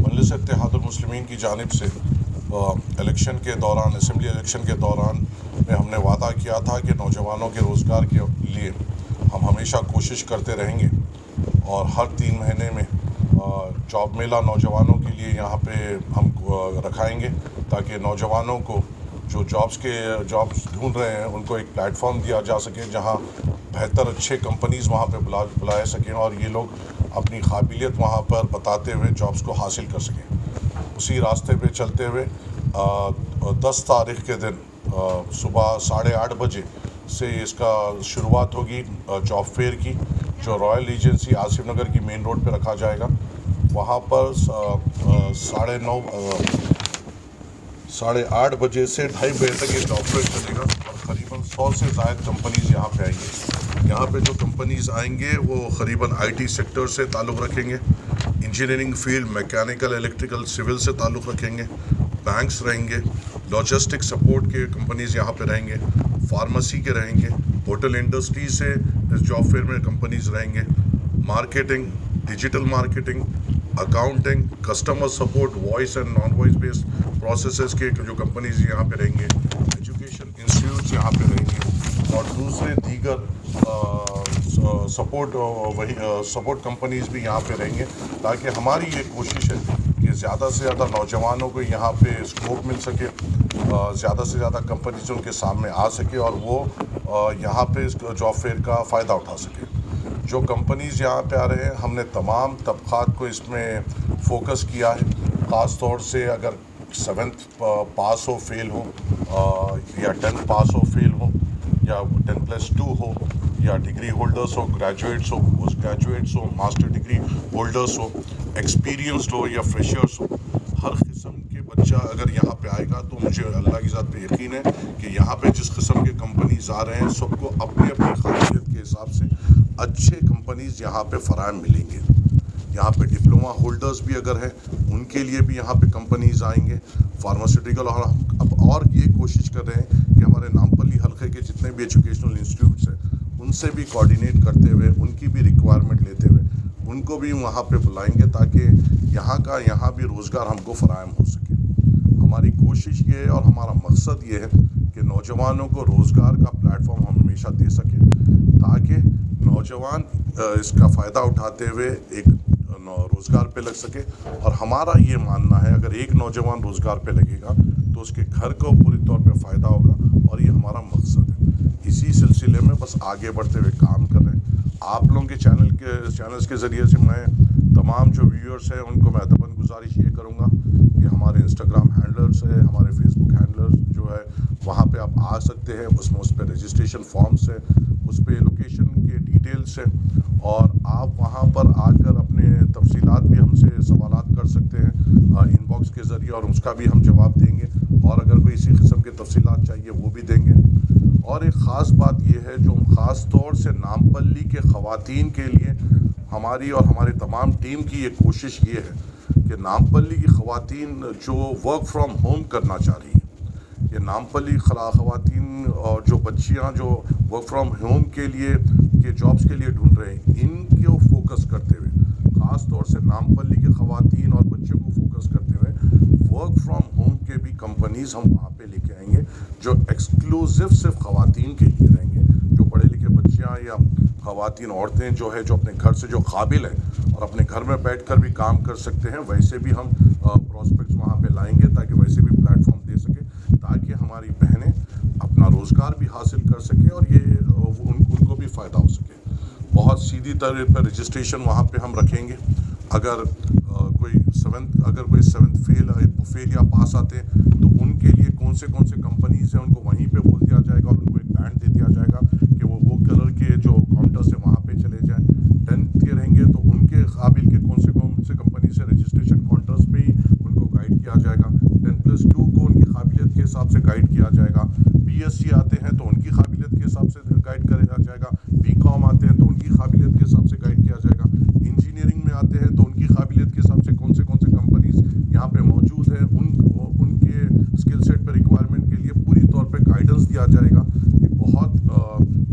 मजलिस इत्तेहादुल मुस्लिमीन की जानिब से इलेक्शन के दौरान, असम्बली इलेक्शन के दौरान में हमने वादा किया था कि नौजवानों के रोज़गार के लिए हम हमेशा कोशिश करते रहेंगे और हर 3 महीने में जॉब मेला नौजवानों के लिए यहाँ पे हम रखाएंगे ताकि नौजवानों को जो जॉब्स ढूंढ रहे हैं उनको एक प्लेटफॉर्म दिया जा सके जहाँ बेहतर अच्छे कंपनीज़ वहाँ पे बुलाए सकें और ये लोग अपनी काबिलियत वहाँ पर बताते हुए जॉब्स को हासिल कर सकें। उसी रास्ते पे चलते हुए 10 तारीख़ के दिन सुबह 8:30 बजे से इसका शुरुआत होगी जॉब फेयर की, जो रॉयल रीजेंसी आसिफ नगर की मेन रोड पे रखा जाएगा। वहाँ पर 8:30 बजे से 2:30 बजे तक ये जॉब फेयर चलेगा और क़रीबन 100 से ज़ायद कंपनीज़ यहाँ पे आएंगी। यहाँ पे जो कंपनीज़ आएंगे वो क़रीबन IT सेक्टर से ताल्लुक़ रखेंगे, engineering field, mechanical, electrical, civil से ताल्लुक़ रखेंगे, बैंक्स रहेंगे, लॉजिस्टिक सपोर्ट के कंपनीज़ यहाँ पे रहेंगे, फार्मेसी के रहेंगे, होटल इंडस्ट्री से इस जॉब फेयर में कंपनीज़ रहेंगे, marketing, digital marketing, accounting, customer support, voice and non voice based processes के जो कंपनीज़ यहाँ पे रहेंगे, एजुकेशन इंस्टीट्यूट्स यहाँ पे रहेंगे और दूसरे दीगर सपोर्ट कंपनीज़ भी यहाँ पे रहेंगे ताकि हमारी ये कोशिश है कि ज़्यादा से ज़्यादा नौजवानों को यहाँ पे स्कोप मिल सके, ज़्यादा से ज़्यादा कंपनीज उनके सामने आ सके और वो यहाँ पे इस जॉब फेयर का फ़ायदा उठा सके। जो कंपनीज़ यहाँ पे आ रहे हैं हमने तमाम तबक़ात को इसमें फ़ोकस किया है, ख़ास तौर से अगर 7th पास हो फेल हो या 10th पास हो फेल हो या 10+2 हो या डिग्री होल्डर्स हो, ग्रेजुएट्स हो, पोस्ट ग्रेजुएट्स हो, मास्टर डिग्री होल्डर्स हो, एक्सपीरियंस्ड हो या फ्रेशर्स हो, हर किस्म के बच्चा अगर यहाँ पे आएगा तो मुझे अल्लाह की ज़ात पे यकीन है कि यहाँ पे जिस किस्म के कंपनीज़ आ रहे हैं सबको अपनी अपनी काबिलियत के हिसाब से अच्छे कंपनीज़ यहाँ पे फ़राहम मिलेंगे। यहाँ पे डिप्लोमा होल्डर्स भी अगर हैं उनके लिए भी यहाँ पे कंपनीज़ आएंगे, फार्मास्यूटिकल, और हम अब और ये कोशिश कर रहे हैं कि हमारे नामपल्ली हल्के के जितने भी एजुकेशनल इंस्टीट्यूट्स हैं उनसे भी कोऑर्डिनेट करते हुए, उनकी भी रिक्वायरमेंट लेते हुए उनको भी वहाँ पे बुलाएंगे ताकि यहाँ भी रोज़गार हमको फ़राहम हो सके। हमारी कोशिश ये है और हमारा मकसद ये है कि नौजवानों को रोज़गार का प्लेटफॉर्म हम हमेशा दे सकें ताकि नौजवान इसका फ़ायदा उठाते हुए एक रोज़गार पे लग सके। और हमारा ये मानना है अगर एक नौजवान रोज़गार पे लगेगा तो उसके घर को पूरी तौर पे फ़ायदा होगा और ये हमारा मकसद है। इसी सिलसिले में बस आगे बढ़ते हुए काम कर रहे हैं। आप लोगों के चैनल्स के ज़रिए से मैं तमाम जो व्यूअर्स हैं उनको मैं अदबन गुजारिश ये करूँगा कि हमारे इंस्टाग्राम हैंडलर्स है, हमारे फेसबुक हैंडलर्स जो है वहाँ पे आप आ सकते हैं, उसमें उस पर रजिस्ट्रेशन फॉर्म्स है, उस पर लोकेशन के डिटेल्स हैं और आप वहाँ पर आकर अपने तफसीलात भी हमसे सवालात कर सकते हैं इनबॉक्स के ज़रिए और उसका भी हम जवाब देंगे और अगर कोई इसी किस्म के तफसीलात चाहिए वो भी देंगे। और एक ख़ास बात यह है जो हम ख़ास तौर से नामपल्ली के ख़वातीन के लिए हमारी और हमारी तमाम टीम की ये कोशिश ये है कि नामपल्ली की ख़वातीन जो वर्क फ्रॉम होम करना चाह रही हैं, ये नामपल्ली ख़वातीन और जो बच्चियाँ जो वर्क फ्रॉम होम के जॉब्स के लिए ढूंढ रहे हैं, इनको फोकस करते हुए ख़ास तौर से नामपल्ली के ख़वातीन और बच्चों को फोकस करते हुए वर्क फ्रॉम होम के भी कंपनीज़ हम वहाँ पे लेके आएंगे जो एक्सक्लूसिव सिर्फ ख़वातीन के लिए रहेंगे। जो पढ़े लिखे बच्चियाँ या ख़वातीन औरतें जो है जो अपने घर से जो काबिल हैं और अपने घर में बैठकर भी काम कर सकते हैं, वैसे भी हम प्रॉस्पेक्ट्स वहाँ पे लाएंगे ताकि वैसे भी प्लेटफॉर्म दे सके ताकि हमारी बहनें अपना रोज़गार भी हासिल कर सकें और ये उनको भी फ़ायदा हो सके। बहुत सीधी तरह पर रजिस्ट्रेशन वहाँ पे हम रखेंगे। अगर कोई 7th फेल या पास आते हैं तो उनके लिए कौन से कंपनीज़ हैं उनको वहीं पे बोल दिया जाएगा और उनको एक बैंड दे दिया जाएगा कि वो कलर के जो काउंटर्स है वहाँ पे चले जाएं। 10th के रहेंगे तो उनके काबिल के कौन से कंपनी से रजिस्ट्रेशन काउंटर्स पे ही उनको गाइड किया जाएगा। 10+2 को उनकी काबिलियत के हिसाब से गाइड किया जाएगा। BSc आते हैं तो उनकी काबिलियत के हिसाब से गाइड किया जाएगा। BCom आते हैं तो उनकी काबिलियत के हिसाब से गाइड किया जाएगा। इंजीनियरिंग में आते हैं तो उनकी काबिलियत के हिसाब से कौन से कंपनीज़ यहाँ पे मौजूद हैं उनके स्किल सेट पर रिक्वायरमेंट के लिए पूरी तौर पे गाइडेंस दिया जाएगा। एक बहुत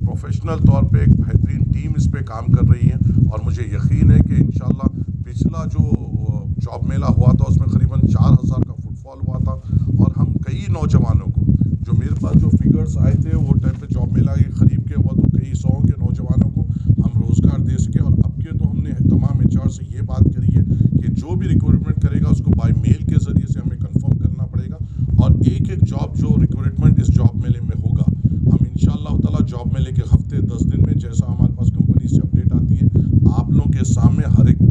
प्रोफेशनल तौर पे एक बेहतरीन टीम इस पे काम कर रही है और मुझे मुझे यकीन है कि इंशाल्लाह पिछला जो जॉब मेला हुआ था उसमें करीबन 4000 का फुटफॉल हुआ था और हम कई नौजवानों को, जो मेरे पास जो फिगर्स आए थे वो टाइम पे जॉब मेला के करीब के हुआ तो कई 100 के नौजवानों को हम रोज़गार दे सके। और अब के तो हमने तमाम HR से ये बात करी है कि जो भी रिक्रूटमेंट करेगा उसको बाय मेल के ज़रिए से हमें कंफर्म करना पड़ेगा और एक एक जॉब जो रिक्रूटमेंट इस जॉब मेले में होगा हम इंशाअल्लाह ताला जॉब मेले के हफ्ते 10 दिन में जैसा हमारे पास कंपनी से अपडेट आती है आप लोगों के सामने हर एक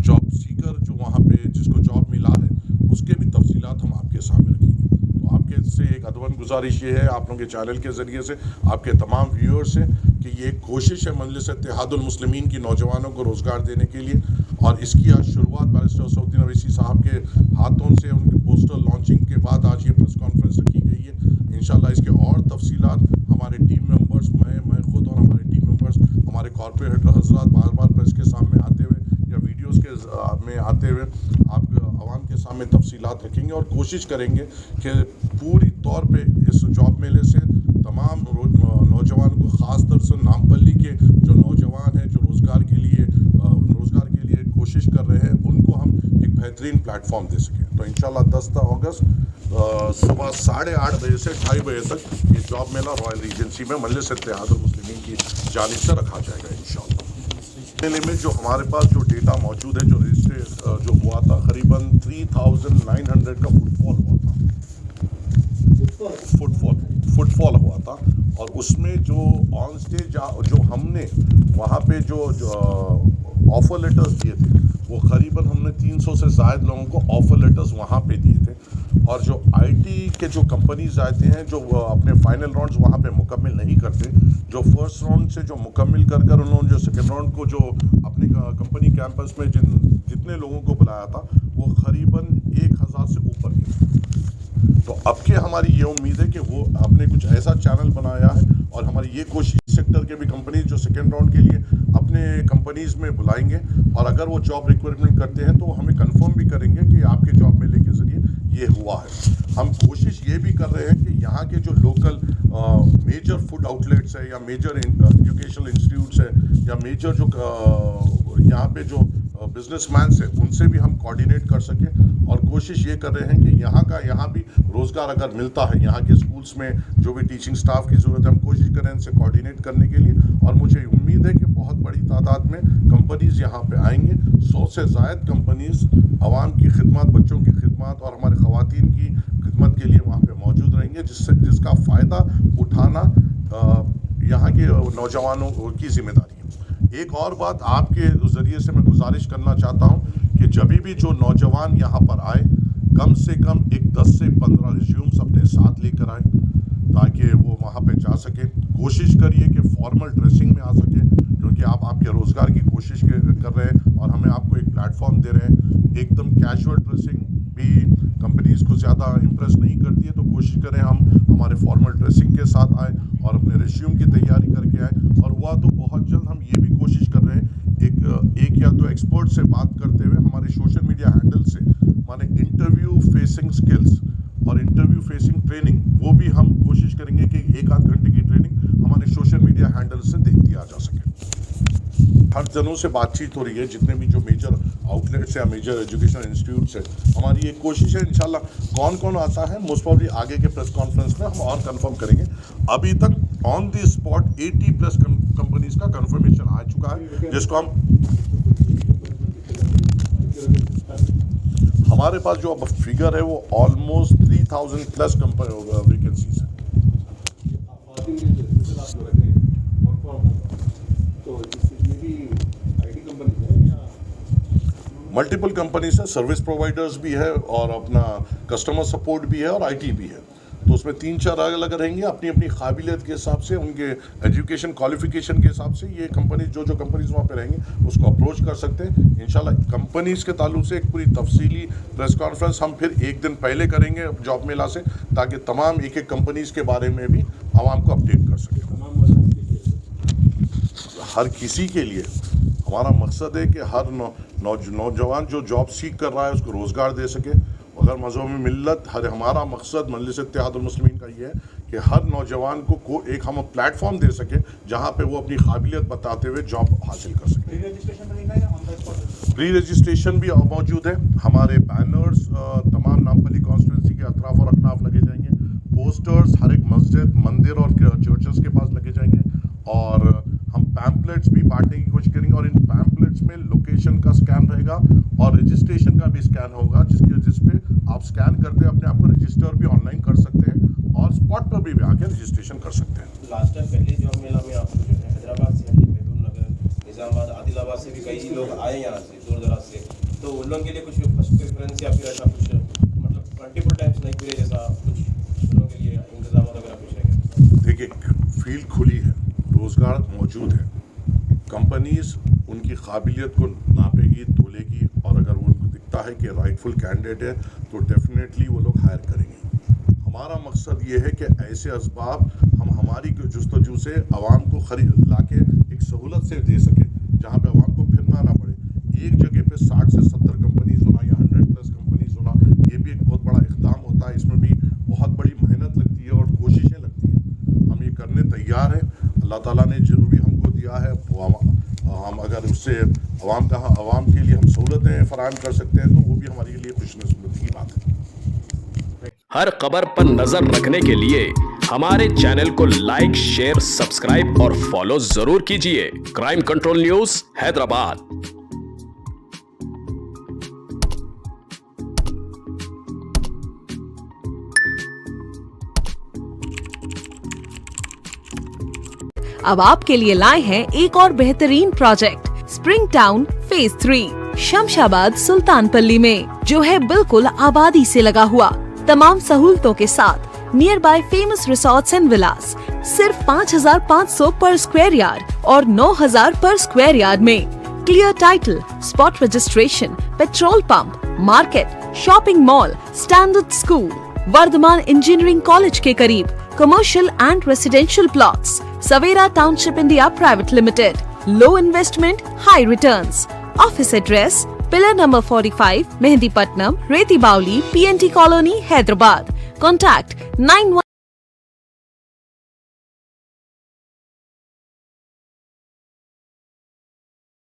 जॉब सीकर जो वहाँ पे जिसको जॉब मिला है उसके भी तफसीलात हम आपके सामने रखेंगे। तो आपके से एक अदवन गुजारिश ये है आप लोगों के चैनल के ज़रिए से आपके तमाम व्यूअर्स से कि ये एक कोशिश है मजलिस इत्तेहादुल मुस्लिमीन की नौजवानों को रोज़गार देने के लिए और इसकी आज शुरुआत बैरिस्टर असदुद्दीन अवैसी साहब के हाथों से उनके पोस्टर लॉन्चिंग के बाद आज ये प्रेस कॉन्फ्रेंस रखी गई है। इंशाल्लाह इसके और तफसीलात हमारे टीम मेंबर्स मैं खुद और हमारे टीम मेंबर्स हमारे कॉर्पोरेट हजरात बार बार प्रेस के सामने आते हुए या वीडियोस के में आते हुए आप आवाम के सामने तफसीलात रखेंगे और कोशिश करेंगे कि पूरी तौर पे इस जॉब मेले से तमाम नौजवान को ख़ास तौर से नामपल्ली के जो नौजवान हैं जो रोज़गार के लिए कोशिश कर रहे हैं उनको हम एक बेहतरीन प्लेटफॉर्म दे सकें। तो इंशाल्लाह 10 अगस्त सुबह 8:30 बजे से 2:30 बजे तक ये जॉब मेला रॉयल रीजेंसी में मजलिस इत्तेहादुल मुस्लिमीन की जानिब से रखा जाएगा इंशाल्लाह। मेले में जो हमारे पास जो डेटा मौजूद है जो रजिस्ट्रेशन जो हुआ था करीबन 3900 का फुटफॉल हुआ था और उसमें जो ऑन स्टेज जो हमने वहाँ पे जो ऑफ़र लेटर्स दिए थे वो करीबन हमने 300 से ज़ायद लोगों को ऑफ़र लेटर्स वहाँ पे दिए थे और जो IT के जो कंपनीज आते हैं जो अपने फाइनल राउंड्स वहाँ पे मुकम्मिल नहीं करते, जो फर्स्ट राउंड से जो मुकम्मिल कर उन्होंने जो सेकेंड राउंड को जो अपने कंपनी कैंपस में जितने लोगों को बुलाया था वो करीबन 1000 से ऊपर के। तो अब के हमारी ये उम्मीद है कि वो आपने कुछ ऐसा चैनल बनाया है और हमारी ये कोशिश सेक्टर के भी कंपनीज जो सेकेंड राउंड के लिए अपने कंपनीज में बुलाएंगे और अगर वो जॉब रिक्वायरमेंट करते हैं तो हमें कंफर्म भी करेंगे कि आपके जॉब मेले के ज़रिए ये हुआ है। हम कोशिश ये भी कर रहे हैं कि यहाँ के जो लोकल मेजर फूड आउटलेट्स है या मेजर एजुकेशनल इंस्टीट्यूट्स है या मेजर जो यहाँ पे जो बिजनेसमैन है उनसे भी हम कोऑर्डिनेट कर सकें और कोशिश ये कर रहे हैं कि यहाँ भी रोज़गार अगर मिलता है यहाँ के स्कूल्स में जो भी टीचिंग स्टाफ की ज़रूरत है हम कोशिश कर रहे हैं इनसे कोऑर्डिनेट करने के लिए और मुझे उम्मीद है कि बहुत बड़ी तादाद में कंपनीज़ यहाँ पे आएंगे। 100 से ज़ायद कंपनीज़ आवाम की खिदमत, बच्चों की खिदमत और हमारे ख़वातीन की खिदमत के लिए वहाँ पे मौजूद रहेंगे जिसका फ़ायदा उठाना यहाँ के नौजवानों की ज़िम्मेदारी है। एक और बात आपके ज़रिए से मैं गुजारिश करना चाहता हूँ कि जब भी जो नौजवान यहाँ पर आए कम से कम एक 10 से 15 रिज्यूम्स अपने साथ लेकर आए ताकि वो वहाँ पे जा सके। कोशिश करिए कि फॉर्मल ड्रेसिंग में आ सके क्योंकि आप आपके रोज़गार की कोशिश कर रहे हैं और हमें आपको एक प्लेटफॉर्म दे रहे हैं। एकदम कैजुअल ड्रेसिंग भी कंपनीज़ को ज़्यादा इम्प्रेस नहीं करती है तो कोशिश करें हम हमारे फॉर्मल ड्रेसिंग के साथ आए और अपने रिज्यूम की तैयारी करके आए और हुआ तो बहुत जल्द हम ये भी कोशिश कर रहे हैं एक या दो एक्सपर्ट से बात करते हुए हमारे सोशल मीडिया हैंडल से माने इंटरव्यू फेसिंग स्किल्स और इंटरव्यू फेसिंग ट्रेनिंग वो भी हम कोशिश करेंगे कि 1-8 घंटे की ट्रेनिंग हमारे सोशल मीडिया हैंडल से दे दिया जा सके। हर जनों से बातचीत हो रही है जितने भी जो मेजर आउटलेट्स या मेजर एजुकेशनल इंस्टीट्यूट्स है हमारी एक कोशिश है इंशाल्लाह कौन कौन आता है मोस्ट प्रॉब्ली आगे के प्रेस कॉन्फ्रेंस में हम और कंफर्म करेंगे। अभी तक on the spot 80 plus companies का कंफर्मेशन आ चुका है जिसको हमारे पास जो अब फिगर है वो ऑलमोस्ट 3000 प्लस वैकेंसीज है। मल्टीपल कंपनीज है, सर्विस प्रोवाइडर्स भी है और अपना कस्टमर सपोर्ट भी है और IT भी है। तो उसमें 3-4 अलग रहेंगे अपनी अपनी काबिलियत के हिसाब से उनके एजुकेशन क्वालिफिकेशन के हिसाब से ये कंपनी जो कंपनीज वहाँ पे रहेंगे उसको अप्रोच कर सकते हैं। इंशाल्लाह कंपनीज के ताल्लुक से एक पूरी तफसीली प्रेस कॉन्फ्रेंस हम फिर एक दिन पहले करेंगे जॉब मेला से ताकि तमाम एक कंपनीज के बारे में भी आवाम को अपडेट कर सकें। हर किसी के लिए हमारा मकसद है कि हर नौजवान जो जॉब सीख कर रहा है उसको रोज़गार दे सके अगर मज़हब मिल्लत हमारा मकसद मजलिस इत्तेहादुल मुस्लिमीन का ये है कि हर नौजवान को एक हम प्लेटफॉर्म दे सके जहाँ पे वो अपनी काबिलियत बताते हुए जॉब हासिल कर सके। प्री रजिस्ट्रेशन भी मौजूद है। हमारे बैनर्स तमाम नामपल्ली कॉन्स्टिट्यूंसी के अतराफ और अकनाफ लगे जाएंगे। पोस्टर्स हर एक मस्जिद, मंदिर और चर्चेस के पास लगे जाएंगे और हम पैम्पलेट्स भी बांटने की कोशिश करेंगे और इन पैम्पलेट्स में लोकेशन का स्कैन रहेगा और रजिस्ट्रेशन का भी स्कैन होगा, जिस पे आप स्कैन करते अपने आप को रजिस्टर भी ऑनलाइन कर सकते हैं और स्पॉट पर भी आके रजिस्ट्रेशन कर सकते हैं। लास्ट टाइम पहले जॉब मेला में आपको जो है हैदराबाद से, महबूब नगर, निजामाबाद, आदिलाबाद से भी कई लोग आए यहाँ से दूर दराज से, तो उन लोगों के लिए कुछ फर्स्ट प्रेफरेंस या फिर ऐसा कुछ मतलब मल्टीपल टाइम्स नहीं पूरे जैसा कुछ उन लोगों के लिए इंतजाम वगैरह कुछ है? देखिए, फील्ड खुली है, रोज़गार मौजूद है। कंपनीज उनकी काबिलियत को नापेगी, तोलेगी और अगर उनको दिखता है कि राइटफुल कैंडिडेट है तो डेफिनेटली वो लोग हायर करेंगे। हमारा मकसद ये है कि ऐसे असबाब हम हमारी जुस्तजू से आवाम को खरीद ला के एक सहूलत से दे सकें जहाँ पे आवाम को फिरना ना पड़े। एक जगह पे 60 से 70 कंपनीज होना या 100+ कंपनीज होना, ये भी एक बहुत बड़ा इक़दाम होता है। इसमें भी बहुत बड़ी मेहनत लगती है और कोशिशें लगती हैं। हम ये करने तैयार हैं। अल्लाह ताला ने जो भी हमको दिया है हम अगर उससे आवाम के लिए हम सहूलतें फराहम कर सकते हैं तो वो भी हमारे लिए खुशनसीबी की बात है। हर खबर पर नजर रखने के लिए हमारे चैनल को लाइक, शेयर, सब्सक्राइब और फॉलो जरूर कीजिए। Crime control news, Hyderabad. अब आपके लिए लाए हैं एक और बेहतरीन project, spring town phase 3 Shamshabad Sultanpalli में, जो है बिल्कुल आबादी से लगा हुआ, तमाम सहूलतों के साथ, near by famous resorts and villas, सिर्फ 5,500 पर स्क्वायर यार्ड और 9,000 पर स्क्वायर यार्ड में। Clear title, spot registration, petrol pump, market, shopping mall, standard school, Vardhaman engineering college के करीब, commercial and residential plots, Savera township India private limited, low investment, high returns. Office address, pillar number 45, Mehdipatnam, Rethibowli, PNT colony, Hyderabad. Contact 91